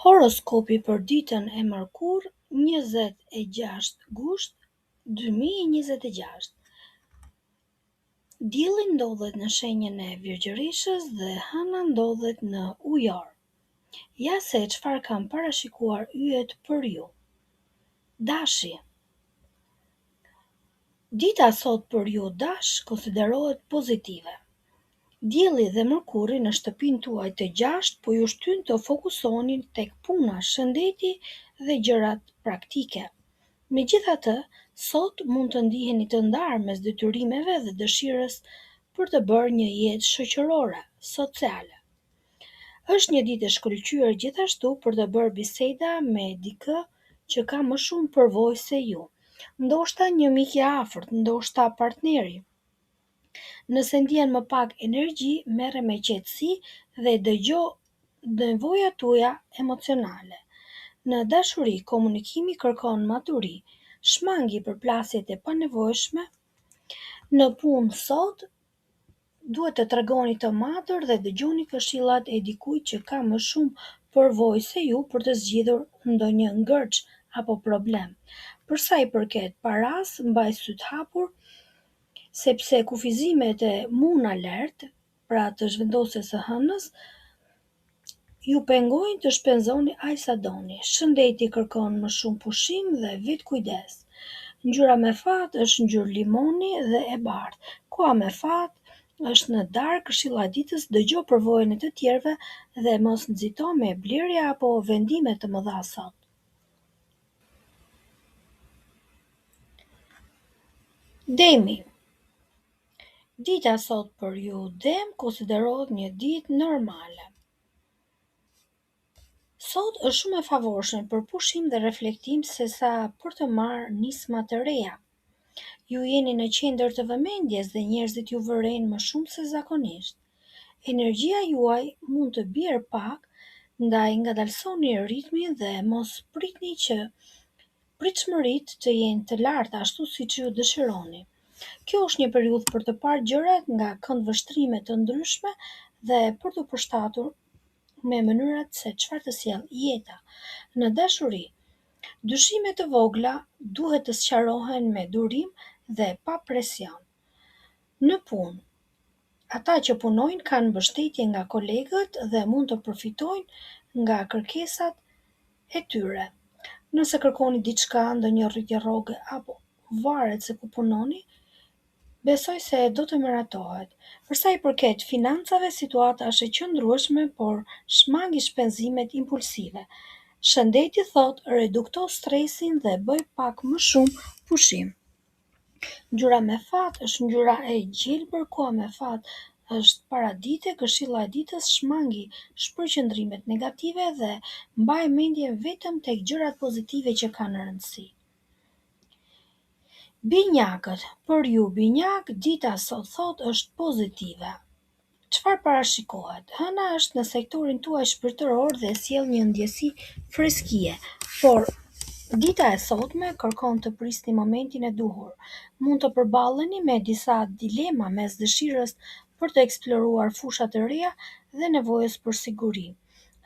Horoskopi për ditën e mërkur, 26 gusht 2026. Dielli ndodhet në shenjën e Virgjërishës dhe Hëna ndodhet në Ujor. Ja se çfarë kam parashikuar yjet për ju. Dashi. Dita sot për ju dash konsiderohet pozitive. Dielli dhe Mërkuri në shtëpinë tuaj të gjashtë po ju shtyn të fokusoni tek puna, shëndeti dhe gjërat praktike. Megjithatë, sot mund të ndiheni të ndarë mes detyrimeve dhe dëshirës për të bërë një jetë shoqërore, sociale. Është një ditë e shkëlqyer gjithashtu për të bërë biseda me dikë që ka më shumë përvojë se ju. Ndoshta një mik i afërt, ndoshta partneri. Nëse ndjen më pak energji, merre me qetësi dhe dëgjo nevojat tuaja emocionale. Në dashuri, komunikimi kërkon maturi, shmangi përplasjet e panevojshme. Në punë sot, duhet të tregoni të matër dhe dëgjoni këshillat e dikujt që ka më shumë përvojë se ju për të zgjidhur ndonjë ngërç apo problem. Për sa i përket paras, mbaj syt hapur, sepse kufizimet e Moon Alert, pra të zhvendosjes së hënës, ju pengojnë të shpenzoni aq sa doni. Shëndeti kërkon më shumë pushim dhe vetkujdes. Ngjyra me fat është ngjyrë limoni dhe e bardhë. Koha me fat është në darkë, këshilla e ditës: dëgjo përvojën e të tjerëve dhe mos nxito me blerje apo vendime të mëdha sot. Demi. Dita sot për ju Dem konsiderohet një ditë normale. Sot është shumë e favorshme për pushim dhe reflektim sesa për të marrë nisma të reja. Ju jeni në qendër të vëmendjes dhe njerëzit ju vërejnë më shumë se zakonisht. Energjia juaj mund të bjerë pak, ndaj ngadalsoni ritmin dhe mos pritni që pritshmëritë të jenë të larta ashtu siç ju dëshironi. Kjo është një periudhë për të parë gjërat nga këndvështrime të ndryshme dhe për të përshtatur me mënyrat se çfarë të sjell jeta. Në dashuri, dyshime të vogla duhet të sqarohen me durim dhe pa presion. Në punë, ata që punojnë kanë mbështetje nga kolegët dhe mund të përfitojnë nga kërkesat e tyre. Nëse kërkoni diçka, ndonjë rritje rroge apo varet se ku punoni, besoj se do të miratohet. Për sa i përket financave, situata është e qëndrueshme, por shmangi shpenzimet impulsive. Shëndeti thot: redukto stresin dhe bëj pak më shumë pushim. Ngjyra me fat është ngjyra e gjelbër. Koha me fat është paradite. Këshilla e ditës: shmangi shpërqendrimet negative dhe mbaj mendjen vetëm tek gjërat pozitive që kanë rëndësi. Binjakët. Për ju binjak, dita sot thot është pozitive. Çfarë parashikohet? Hëna është në sektorin tuaj shpirtëror dhe sjell një ndjesi freskie, por dita e sotme kërkon të prisni momentin e duhur. Mund të përballeni me disa dilema mes dëshirës për të eksploruar fusha të reja dhe nevojës për siguri.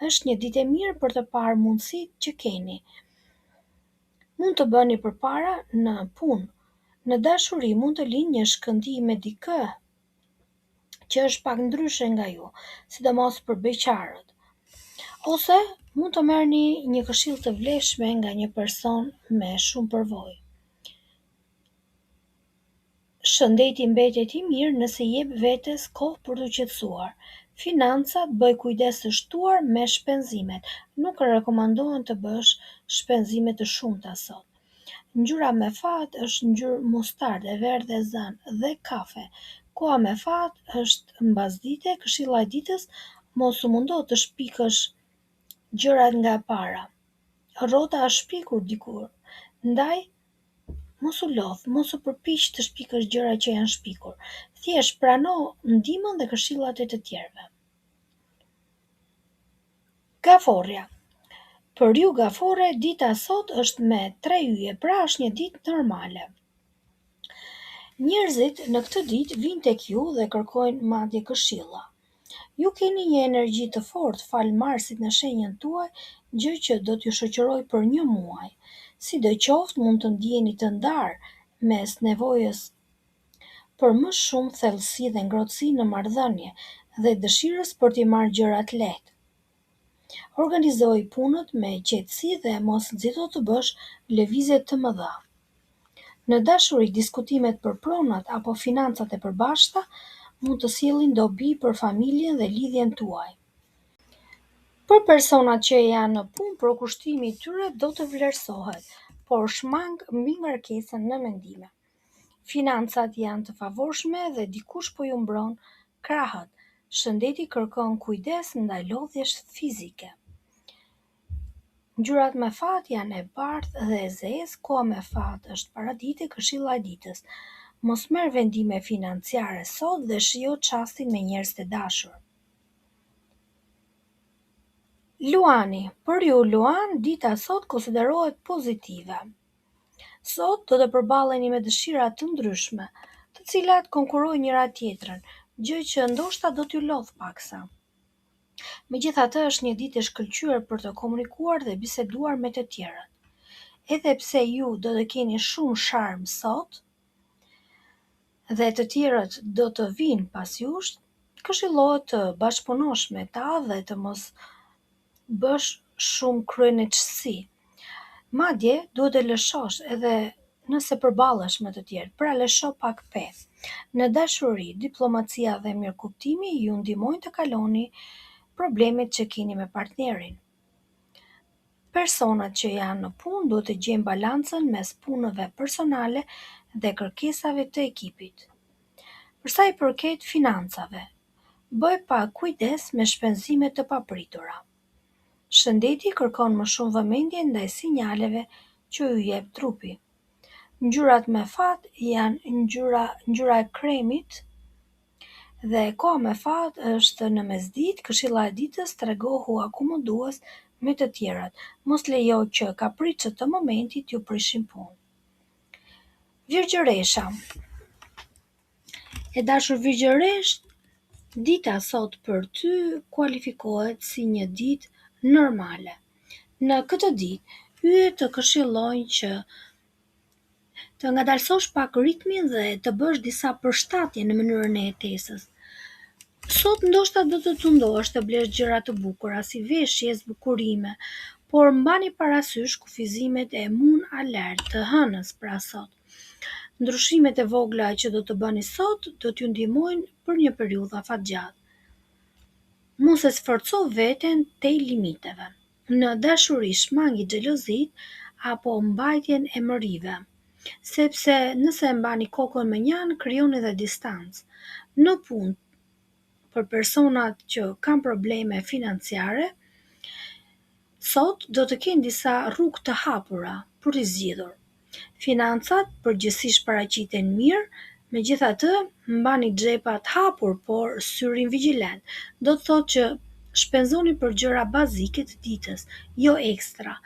Është një ditë e mirë për të parë mundësitë që keni. Mund të bëni përpara në punë. Në dashuri mund të lindë një shkëndijë me dikë që është pak ndryshe nga ju, sidomos për beqarët. Ose mund të merrni një këshill të vlefshme nga një person me shumë përvojë. Shëndeti mbetet i mirë nëse jep vetes kohë për të qetësuar. Financat: bëj kujdes të shtuar me shpenzimet. Nuk rekomandohen të bësh shpenzime të shumta sot. Ngjyra me fat është ngjyrë mustarde, verdhë e zënë dhe kafe. Koha me fat është mbasdite. Këshilla e ditës: mos u mundo të shpikësh gjërat nga e para. Rrota është shpikur dikur, ndaj mos u lodh, mos u përpiq të shpikësh gjëra që janë shpikur. Thjesht prano ndihmën dhe këshillat e të tjerëve. Gaforja. Për ju gafore, dita sot është me 3 yje, pra është një ditë normale. Njerëzit në këtë ditë vijnë tek ju dhe kërkojnë madje këshilla. Ju keni një energji të fortë fal Marsit në shenjën tuaj, gjë që do t'ju shoqërojë për një muaj. Sidoqoftë mund të ndjeni të ndarë mes nevojës për më shumë thellësi dhe ngrohtësi në marrëdhënie dhe dëshirës për t'i marrë gjërat lehtë. Organizoj punët me qetësi dhe mos nxito të bësh lëvizje të mëdha. Në dashuri, diskutimet për pronat apo financat e përbashkëta mund të sjellin dobi për familjen dhe lidhjen tuaj. Për personat që janë në punë, përkushtimi i tyre do të vlerësohet, por shmang mbi ngarkesën në mendime. Financat janë të favorshme dhe dikush po ju mbron krahët. Shëndeti kërkon kujdes ndaj lodhjes fizike. Ngjyrat me fat janë e bardhë dhe e zezë, koha me fat është paradite, këshilla e ditës. Mos merr vendime financiare sot dhe shijo çastin me njerëz të dashur. Luani, për ju Luan, dita sot konsiderohet pozitive. Sot do të përballeni me dëshira të ndryshme, të cilat konkurrojnë njëra tjetrën, gjë që ndoshta do t'ju lodh paksa. Megjithatë, është një ditë e shkëlqyer për të komunikuar dhe biseduar me të tjerët. Edhe pse ju do të keni shumë sharm sot dhe të tjerët do të vinë pas jush, këshillohet të bashkëpunosh me ta dhe të mos bësh shumë kryenëçsi. Madje duhet të lëshosh edhe nëse përballesh me të tjerë, pra lësho pak pe. Në dashuri, diplomacia dhe mirëkuptimi ju ndihmojnë të kaloni problemet që keni me partnerin. Personat që janë në punë duhet të gjejnë balancën mes punëve personale dhe kërkesave të ekipit. Për sa i përket financave, bëj pak kujdes me shpenzimet të papritura. Shëndeti kërkon më shumë vëmendje ndaj sinjaleve që ju jep trupi. Ngjyrat me fat janë ngjyra e kremit dhe koha me fat është në mesditë, këshilla e ditës tregohu akomodues me të tjerat. Mos lejo që kapriçet të momentit ju prishin punë. Virgjëresha. E dashur virgjëresh, dita sot për ty kualifikohet si një ditë normale. Në këtë ditë, yjet të këshillojnë që të ngadalësosh pak ritmin dhe të bësh disa përshtatje në mënyrën e jetesës. Sot ndoshta do të tundohesh të blesh gjëra të bukura si veshje, zbukurime, por mbani parasysh kufizimet e mun alert të hënës pra sot. Ndryshimet e vogla që do të bëni sot do t'ju ndihmojnë për një periudhë afatgjatë. Mos e sforco veten tej limiteve. Në dashuri shmangi xhelozit apo mbajtjen e mërive, sepse nëse e mbani kokën me njan, krijoni edhe distancë. Në punë, për personat që kanë probleme financiare, sot do të kenë disa rrugë të hapura për t'i zgjidhur. Financat përgjithsisht paraqiten mirë, megjithatë mbani xhepat hapur por syrin vigjilent. Do të thotë që shpenzoni për gjëra bazike të ditës, jo ekstra.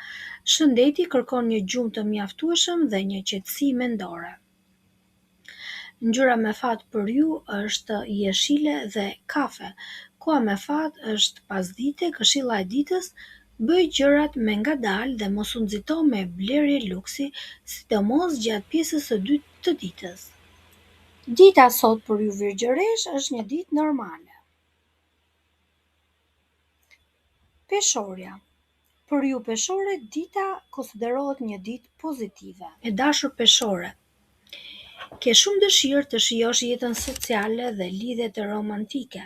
Shëndeti kërkon një gjumë të mjaftueshëm dhe një qetësi mendore. Ngjyra me fat për ju është jeshile dhe kafe. Koha me fat është pasdite, këshilla e ditës, bëj gjërat me ngadalë dhe mos u nxito me blerje luksi, sidomos gjatë pjesës së dytë të ditës. Dita sot për ju virgjëresh është një ditë normale. Peshorja. Për ju peshore, dita konsiderohet një ditë pozitive. E dashur peshore, ke shumë dëshirë të shijosh jetën sociale dhe lidhjet romantike.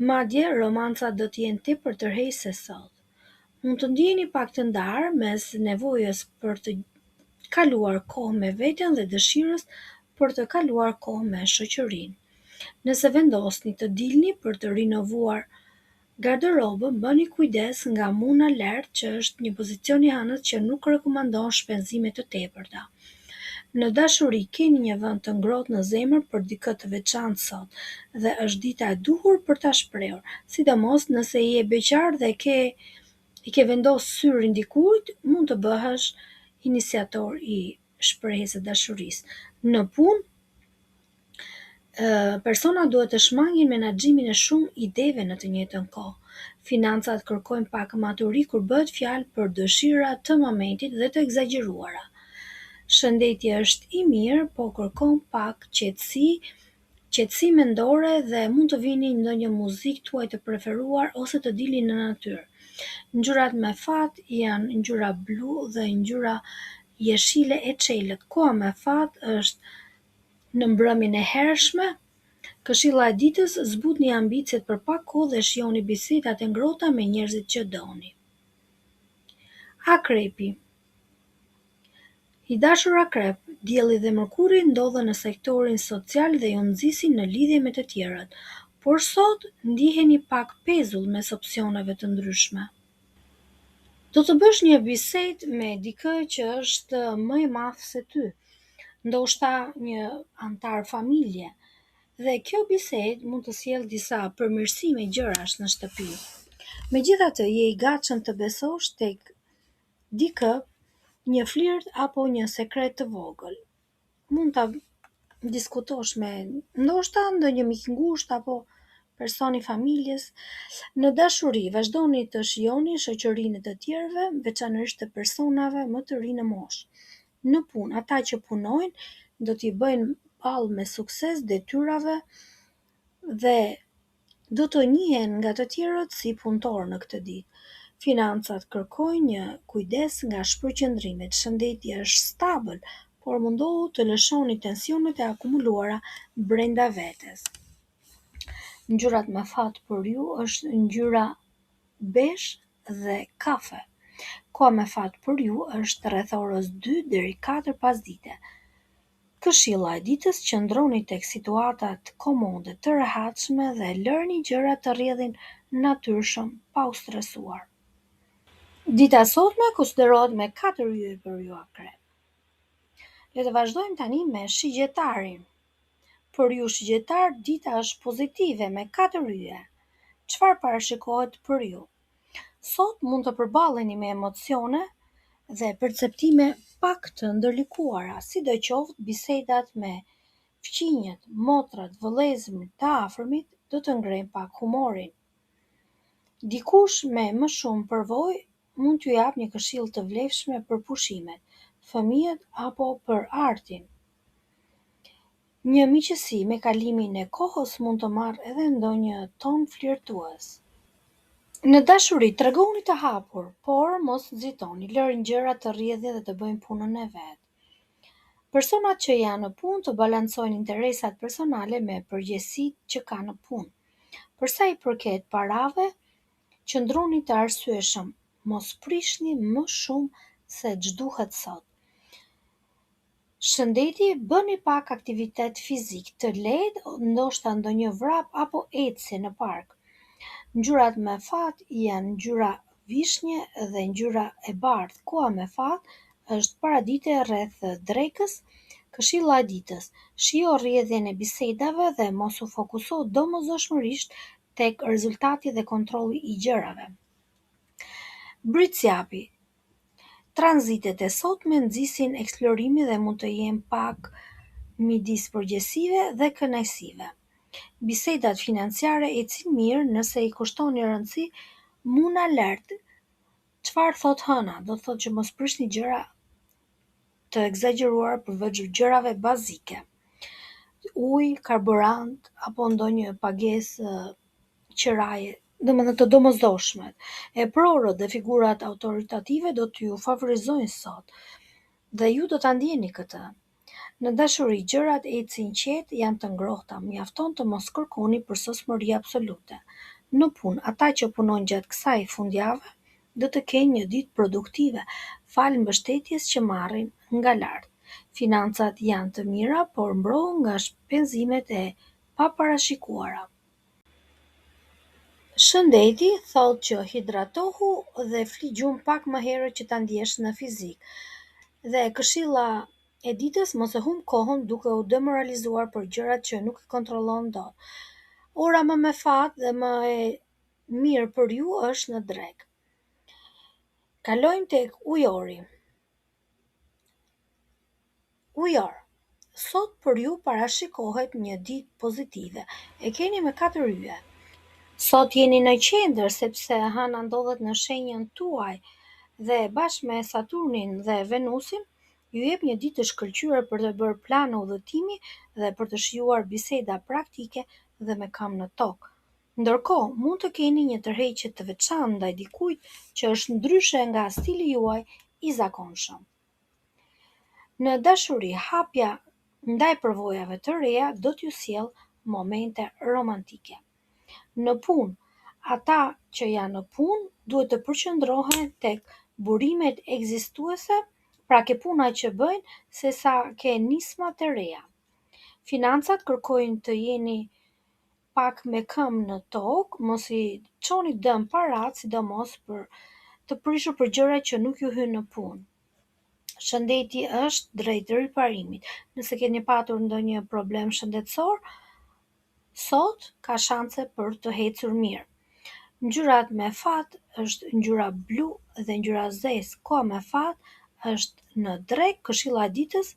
Madje romancat do të jenë tepër tërheqëse sot. Mund të ndjeni pak të ndarë mes nevojës për të kaluar kohë me veten dhe dëshirës për të kaluar kohë me shoqërinë. Nëse vendosni të dilni për të rinovuar garderobën, bëni kujdes nga muna lart që është një pozicion i hënës që nuk rekomandon shpenzime të tepërta. Në dashuri keni një vend të ngrohtë në zemër për dikë të veçantë sot dhe është dita e duhur për ta shprehur, sidomos nëse je beqar dhe i ke vendosur syrin dikujt, mund të bëhesh iniciator i shprehjes së dashurisë. Në punë, Persona duhet të shmangin menaxhimin e shumë ideve në të njëjtën kohë. Financat kërkojnë pak maturi kur bëhet fjalë për dëshira të momentit dhe të egzageruara. Shëndeti është i mirë, po kërkon pak qetësi mendore dhe mund të vini ndonjë muzikë tuaj të preferuar ose të dilni në natyrë. Ngjyrat me fat janë ngjyra blu dhe ngjyra jeshile e çelët. Koha me fat është në mbrëmjen e hershme. Këshilla e ditës: zbutni ambicet për pak kohë dhe shijoni bisedat e ngrohta me njerëzit që doni. Akrepi. I dashur akrep, dielli dhe Mërkuri ndodhen në sektorin social dhe ju nxisin në lidhje me të tjerët, por sot ndiheni pak pezull mes opsioneve të ndryshme. Do të bësh një bisedë me dikë që është më i madh se ty, ndoshta një antar familje, dhe kjo bisedë mund të sjellë disa përmirësime gjërash në shtëpi. Megjithatë, je i gatshëm të besosh tek dikë, një flirt apo një sekret të vogël. Mund ta diskutosh me ndoshta ndonjë mik ngushtë apo person i familjes. Në dashuri, vazhdoni të shijoni shoqërinë e të tjerëve, veçanërisht të personave më të rinj në moshë. Në punë, ata që punojnë do t'i bëjnë ballë me sukses detyrave dhe do të njihen nga të tjerët si punëtor në këtë ditë. Financat kërkojnë një kujdes nga shpërqendrimet. Shëndeti është stabil, por mundohu të lëshoni tensionet e akumuluara brenda vetes. Ngjyrat me fat për ju është ngjyra bezh dhe kafe. Koha me fat për ju është rreth orës 2 deri 4 pasdite. Këshilla e ditës: qëndroni tek situatat komode të rehatshme dhe lërni gjërat të rrjedhin natyrshëm pa u stresuar. Dita e sotme konsiderohet me 4 yje për ju akrep. Le të vazhdojmë tani me shigjetarin. Për ju shigjetar, dita është pozitive me 4 yje. Çfarë parashikohet për ju? Sot mund të përballeni me emocione dhe perceptime pak të ndërlikuara, sidoqoftë bisedat me fqinjet, motrat, vëllezërit të afërmit do të ngrejnë pak humorin. Dikush me më shumë përvojë mund t'ju jap një këshill të vlefshme për pushimet, fëmijët apo për artin. Një miqësi me kalimin e kohës mund të marrë edhe ndonjë ton flirtues. Në dashuri, tregoni të hapur, por mos nxitoni, lërni gjërat të rrjedhin dhe të bëjnë punën e vet. Personat që janë në punë të balancojnë interesat personale me përgjegjësitë që kanë në punë. Për sa i përket parave, qëndroni të arsyeshëm, mos prishni më shumë se ç'duhet sot. Shëndeti: bëni pak aktivitet fizik të lehtë, ndoshta ndonjë vrap apo ecje në park. Ngjyrat me fat janë ngjyra vishnje dhe ngjyra e bardhë. Koha me fat është paradite rreth drekës. Këshilla e ditës: shijo rrjedhjen e bisedave dhe mos u fokuso domosdoshmërisht tek rezultati dhe kontrolli i gjërave. Britsjapi: tranzitet e sotme nxisin eksplorimin dhe mund të jenë pak midis përgjegjësive dhe kënaqësive. Bisedat financiare ecin mirë nëse i kushtoni rëndësi muna lart. Çfarë thot hëna? Do të thotë që mos prishni gjëra të egzageruara përveç gjërave bazike. Ujë, karburant apo ndonjë pagesë qiraje, domethënë të domosdoshmet. E prorët dhe figurat autoritative do t'ju favorizojnë sot dhe ju do ta ndjeni këtë. Në dashuri, gjërat ecin qetë, janë të ngrohta, mjafton të mos kërkoni përsosmëri absolute. Në punë, ata që punojnë gjatë kësaj fundjavë do të kenë një ditë produktive, fal mbështetjes që marrin nga lart. Financat janë të mira, por mbrohen nga shpenzimet e paparashikuara. Shëndeti thotë që hidratohu dhe fli gjumë pak më herët që ta ndjesh në fizik. Dhe këshilla e ditës: mos e humb kohën duke u demoralizuar për gjërat që nuk i kontrollon dot. Ora më me fat dhe më e mirë për ju është në drekë. Kalojmë tek ujori. Ujor. Sot për ju parashikohet një ditë pozitive. E keni me 4 yje. Sot jeni në qendër sepse hëna ndodhet në shenjën tuaj dhe bashkë me Saturnin dhe Venusin ju jep një ditë të shkëlqyer për të bërë plane udhëtimi dhe për të shijuar biseda praktike dhe me këmbë në tokë. Ndërkohë, mund të keni një tërheqje të veçantë ndaj dikujt që është ndryshe nga stili juaj i zakonshëm. Në dashuri, hapja ndaj përvojave të reja do t'ju sjellë momente romantike. Në punë, ata që janë në punë duhet të përqendrohen tek burimet ekzistuese, pra ke puna që bëjnë sesa ke nisma të reja. Financat kërkojnë të jeni pak me këmbë në tokë, mos i çoni dëm parat, sidomos për të prishur për gjëra që nuk ju hynë në punë. Shëndeti është drejt riparimit. Nëse keni patur ndonjë problem shëndetësor, sot ka shanse për të ecur mirë. Ngjyrat me fat është ngjyra blu dhe ngjyra zezë. Koha me fat është në drek. Këshilla e ditës: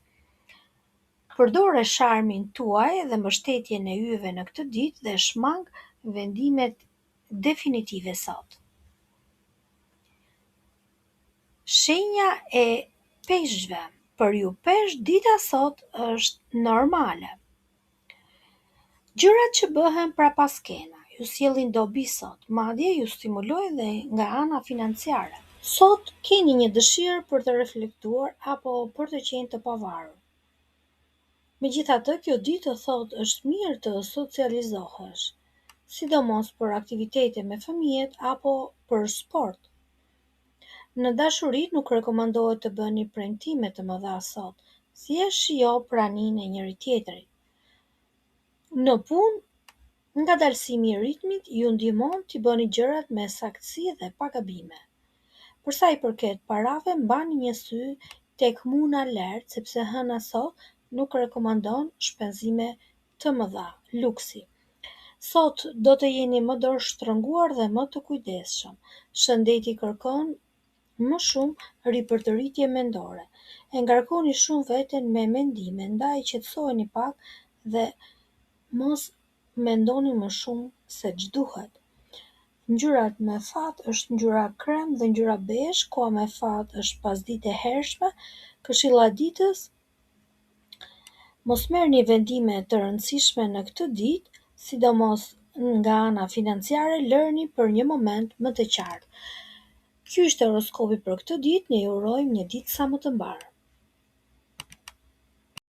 përdore sharmin tuaj dhe mbështetjen e yjeve në këtë ditë dhe shmang vendimet definitive sot. Shenja e peshqve. Për ju peshq, dita sot është normale. Gjërat që bëhen prapaskena ju sjellin dobi sot, madje ju stimulojnë dhe nga ana financiare. Sot keni një dëshirë për të reflektuar apo për të qenë të pavarur. Megjithatë, kjo ditë thotë është mirë të socializohesh, sidomos për aktivitete me fëmijët apo për sport. Në dashuri nuk rekomandohet të bëni premtime të mëdha sot, thjesht shijo praninë e njëri tjetrit. Në punë, ngadalësimi i ritmit ju ndihmon t'i bëni gjërat me saktësi dhe pa gabime. Për sa i përket parave, mbani një sy tek muna lart, sepse hëna sot nuk rekomandon shpenzime të mëdha, luksi. Sot do të jeni më dorështrënguar dhe më të kujdesshëm. Shëndeti kërkon më shumë ripërtëritje mendore. E ngarkoni shumë veten me mendime, ndaj qetësoheni pak dhe mos mendoni më shumë se ç'duhet. Ngjyrat me fat është ngjyra krem dhe ngjyra bezh. Koha me fat është pasditë e hershme. Këshilla e ditës: mos merrni vendime të rëndësishme në këtë ditë, sidomos nga ana financiare, lërni për një moment më të qartë. Ky ishte horoskopi për këtë ditë. Ne ju urojmë një ditë sa më të mbar.